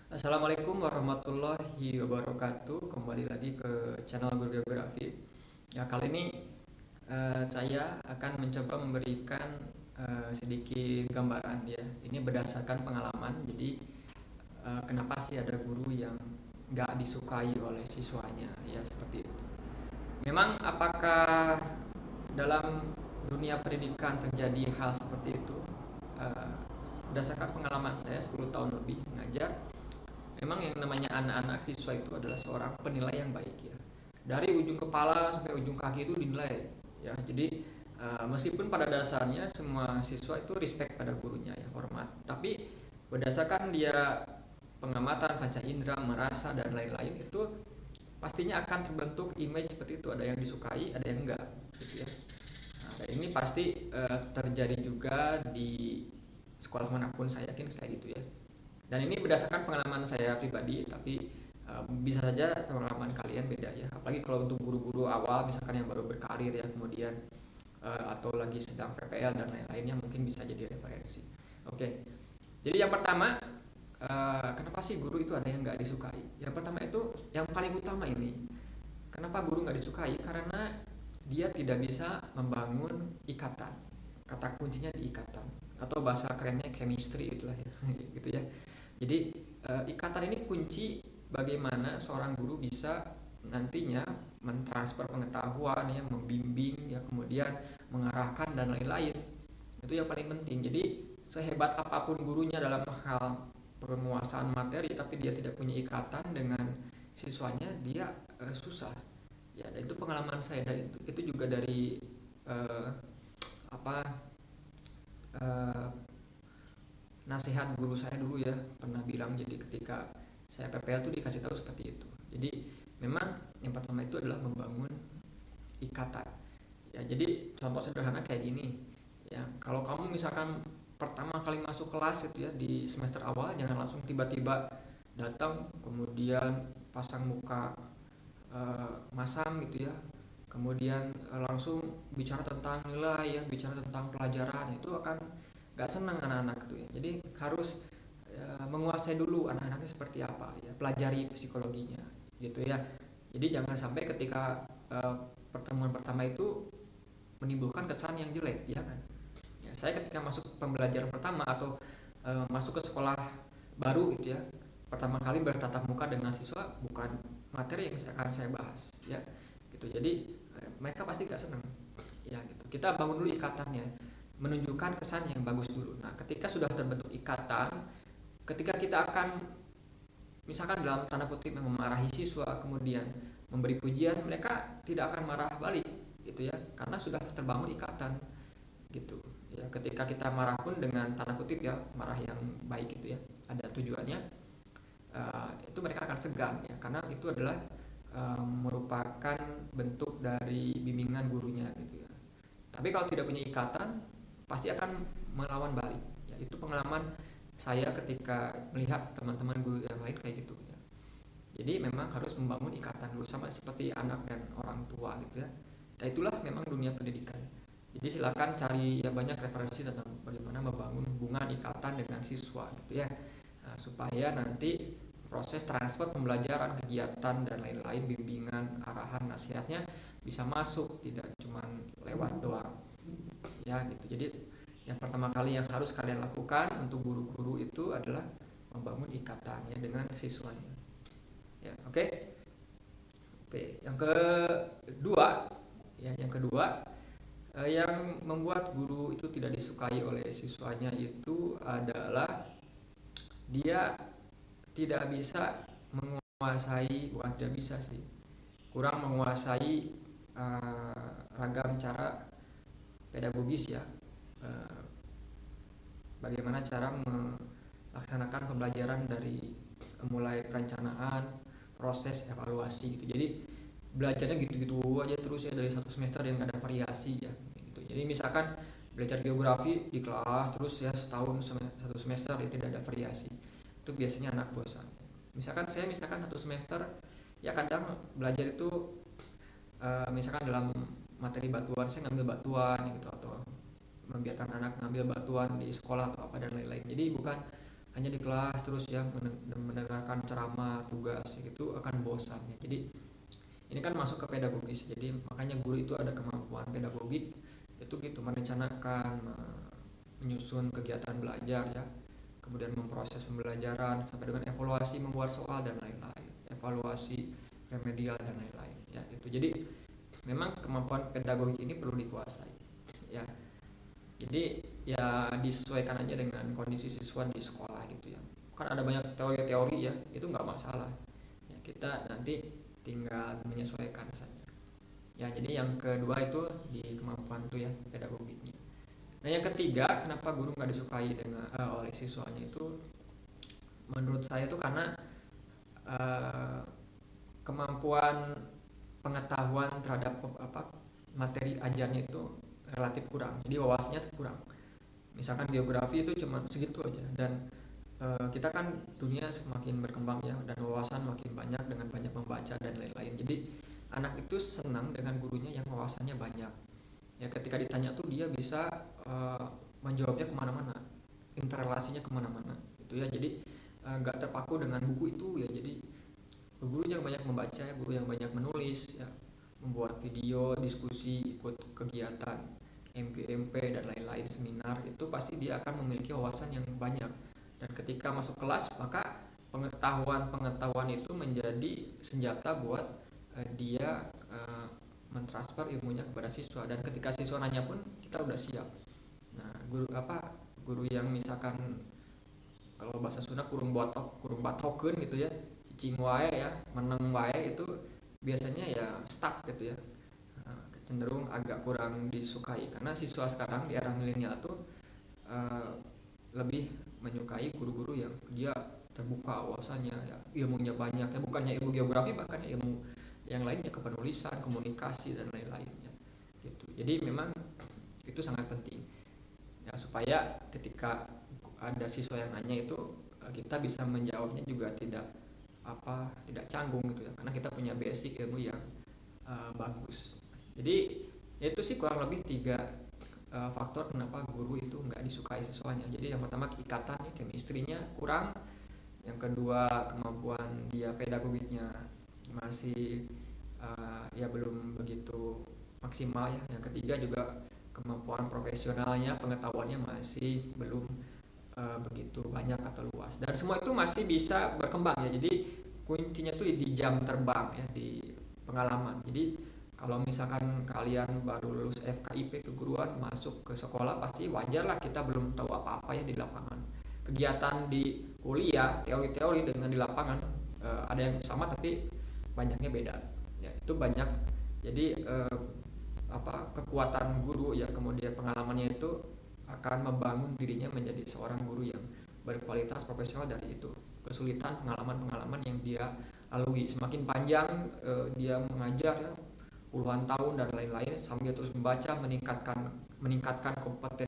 Assalamualaikum warahmatullahi wabarakatuh. Kembali lagi ke channel Guru Geografi. Ya, kali ini saya akan mencoba memberikan sedikit gambaran ya. Ini berdasarkan pengalaman. Jadi kenapa sih ada guru yang nggak disukai oleh siswanya ya seperti itu. Memang apakah dalam dunia pendidikan terjadi hal seperti itu? Eh, Berdasarkan pengalaman saya 10 tahun lebih mengajar, memang yang namanya anak-anak siswa itu adalah seorang penilai yang baik ya. Dari ujung kepala sampai ujung kaki itu dinilai ya. Jadi meskipun pada dasarnya semua siswa itu respect pada gurunya ya, hormat. Tapi berdasarkan dia pengamatan panca indera, merasa dan lain-lain itu pastinya akan terbentuk image seperti itu, ada yang disukai, ada yang enggak gitu ya. Nah, dan ini pasti terjadi juga di sekolah manapun, saya yakin kayak gitu ya. Dan ini berdasarkan pengalaman saya pribadi, tapi bisa saja pengalaman kalian beda ya. Apalagi kalau untuk guru-guru awal, misalkan yang baru berkarir ya, kemudian atau lagi sedang PPL dan lain-lainnya, mungkin bisa jadi referensi. Oke, jadi yang pertama, kenapa sih guru itu ada yang nggak disukai? Yang pertama itu, yang paling utama ini, kenapa guru nggak disukai? Karena dia tidak bisa membangun ikatan. Kata kuncinya di ikatan, atau bahasa kerennya chemistry itulah ya, gitu ya. Jadi ikatan ini kunci bagaimana seorang guru bisa nantinya mentransfer pengetahuan ya, membimbing ya, kemudian mengarahkan dan lain-lain. Itu yang paling penting. Jadi sehebat apapun gurunya dalam hal penguasaan materi, tapi dia tidak punya ikatan dengan siswanya, dia susah. Ya, dan itu pengalaman saya, dan itu juga dari eh, apa eh, nasihat guru saya dulu ya, pernah bilang. Jadi ketika saya PPL tuh dikasih tahu seperti itu. Jadi memang yang pertama itu adalah membangun ikatan ya. Jadi contoh sederhana kayak gini ya, kalau kamu misalkan pertama kali masuk kelas itu ya, di semester awal, jangan langsung tiba-tiba datang kemudian pasang muka masam gitu ya, kemudian langsung bicara tentang nilai ya, bicara tentang pelajaran. Itu akan gak senang anak-anak tuh ya. Jadi harus menguasai dulu anak-anaknya seperti apa ya, pelajari psikologinya gitu ya. Jadi jangan sampai ketika pertemuan pertama itu menimbulkan kesan yang jelek ya kan ya. Saya ketika masuk pembelajaran pertama atau masuk ke sekolah baru gitu ya, pertama kali bertatap muka dengan siswa, bukan materi yang akan saya bahas ya gitu. Jadi mereka pasti gak senang ya gitu. Kita bangun dulu ikatannya, menunjukkan kesan yang bagus dulu. Nah, ketika sudah terbentuk ikatan, ketika kita akan misalkan dalam tanda kutip memarahi siswa, kemudian memberi pujian, mereka tidak akan marah balik gitu ya, karena sudah terbangun ikatan gitu ya. Ketika kita marah pun dengan tanda kutip ya, marah yang baik gitu ya, ada tujuannya, itu mereka akan segan ya, karena itu adalah merupakan bentuk dari bimbingan gurunya gitu ya. Tapi kalau tidak punya ikatan, pasti akan melawan balik ya. Itu pengalaman saya ketika melihat teman-teman guru yang lain kayak gitu ya. Jadi memang harus membangun ikatan dulu, sama seperti anak dan orang tua gitu ya. Dan itulah memang dunia pendidikan. Jadi silakan cari ya banyak referensi tentang bagaimana membangun hubungan ikatan dengan siswa gitu ya. Nah, supaya nanti proses transfer pembelajaran, kegiatan dan lain-lain, bimbingan, arahan, nasihatnya bisa masuk, tidak cuma lewat doang ya gitu. Jadi yang pertama kali yang harus kalian lakukan untuk guru-guru itu adalah membangun ikatan ya dengan siswanya ya. Oke. Oke, yang kedua ya, yang kedua yang membuat guru itu tidak disukai oleh siswanya itu adalah dia tidak bisa menguasai, bukan tidak bisa sih, kurang menguasai ragam cara pedagogis ya. Eh, Bagaimana cara melaksanakan pembelajaran dari mulai perencanaan, proses, evaluasi gitu. Jadi belajarnya gitu-gitu aja terus ya, dari satu semester yang gak ada variasi ya gitu. Jadi misalkan belajar geografi di kelas terus ya setahun, satu semester ya tidak ada variasi, itu biasanya anak bosan. Misalkan saya, misalkan satu semester ya, kadang belajar itu misalkan dalam materi batuan, saya ngambil batuan gitu, atau membiarkan anak ngambil batuan di sekolah atau apa dan lain-lain. Jadi bukan hanya di kelas terus ya mendengarkan ceramah tugas gitu akan bosan ya. Jadi ini kan masuk ke pedagogis, jadi makanya guru itu ada kemampuan pedagogik itu gitu, merencanakan, menyusun kegiatan belajar ya, kemudian memproses pembelajaran sampai dengan evaluasi, membuat soal dan lain-lain, evaluasi remedial dan lain-lain ya itu. Jadi memang kemampuan pedagogik ini perlu dikuasai ya. Jadi ya disesuaikan aja dengan kondisi siswa di sekolah gitu ya. Kan ada banyak teori-teori ya, itu nggak masalah ya, kita nanti tinggal menyesuaikan saja ya. Jadi yang kedua itu di kemampuan tuh ya, pedagogiknya. Nah yang ketiga, kenapa guru nggak disukai oleh siswanya itu, menurut saya itu karena eh, kemampuan pengetahuan terhadap materi ajarnya itu relatif kurang. Jadi wawasannya tuh kurang. Misalkan geografi itu cuma segitu aja, dan kita kan dunia semakin berkembang ya, dan wawasan makin banyak dengan banyak membaca dan lain-lain. Jadi anak itu senang dengan gurunya yang wawasannya banyak ya. Ketika ditanya tuh dia bisa menjawabnya kemana-mana, interrelasinya kemana-mana gitu ya. Jadi nggak terpaku dengan buku itu ya. Jadi guru yang banyak membaca, guru yang banyak menulis ya, membuat video, diskusi, ikut kegiatan MGMP dan lain-lain, seminar, itu pasti dia akan memiliki wawasan yang banyak. Dan ketika masuk kelas, maka pengetahuan itu menjadi senjata buat dia mentransfer ilmunya kepada siswa. Dan ketika siswa nanya pun kita udah siap. Nah guru yang misalkan kalau bahasa Sunda kurung batokeun gitu ya, cicing wae ya, meneng wae, itu biasanya ya stuck gitu ya. Cenderung agak kurang disukai, karena siswa sekarang di era milenial tuh lebih menyukai guru-guru yang dia terbuka wawasannya ya, ilmunya banyak ya, bukannya ilmu geografi, bahkan ilmu yang lainnya, kepenulisan, komunikasi dan lain-lainnya gitu. Jadi memang itu sangat penting ya, supaya ketika ada siswa yang nanya itu kita bisa menjawabnya juga tidak canggung gitu ya, karena kita punya basic ilmu yang bagus. Jadi itu sih kurang lebih 3 faktor kenapa guru itu nggak disukai siswanya. Jadi yang pertama ikatannya, chemistry-nya kurang. Yang kedua kemampuan dia pedagogiknya masih ya belum begitu maksimal ya. Yang ketiga juga kemampuan profesionalnya, pengetahuannya masih belum begitu banyak atau luas. Dan semua itu masih bisa berkembang ya. Jadi kuncinya tuh di jam terbang ya, di pengalaman. Jadi kalau misalkan kalian baru lulus FKIP keguruan masuk ke sekolah, pasti wajar lah kita belum tahu apa-apa ya di lapangan. Kegiatan di kuliah, teori-teori dengan di lapangan ada yang sama tapi banyaknya beda. Ya, itu banyak. Jadi kekuatan guru ya, kemudian pengalamannya itu akan membangun dirinya menjadi seorang guru yang berkualitas profesional dari itu. Kesulitan pengalaman-pengalaman yang dia lalui semakin panjang dia mengajar ya, puluhan tahun dan lain-lain, sambil terus membaca, meningkatkan kompetensi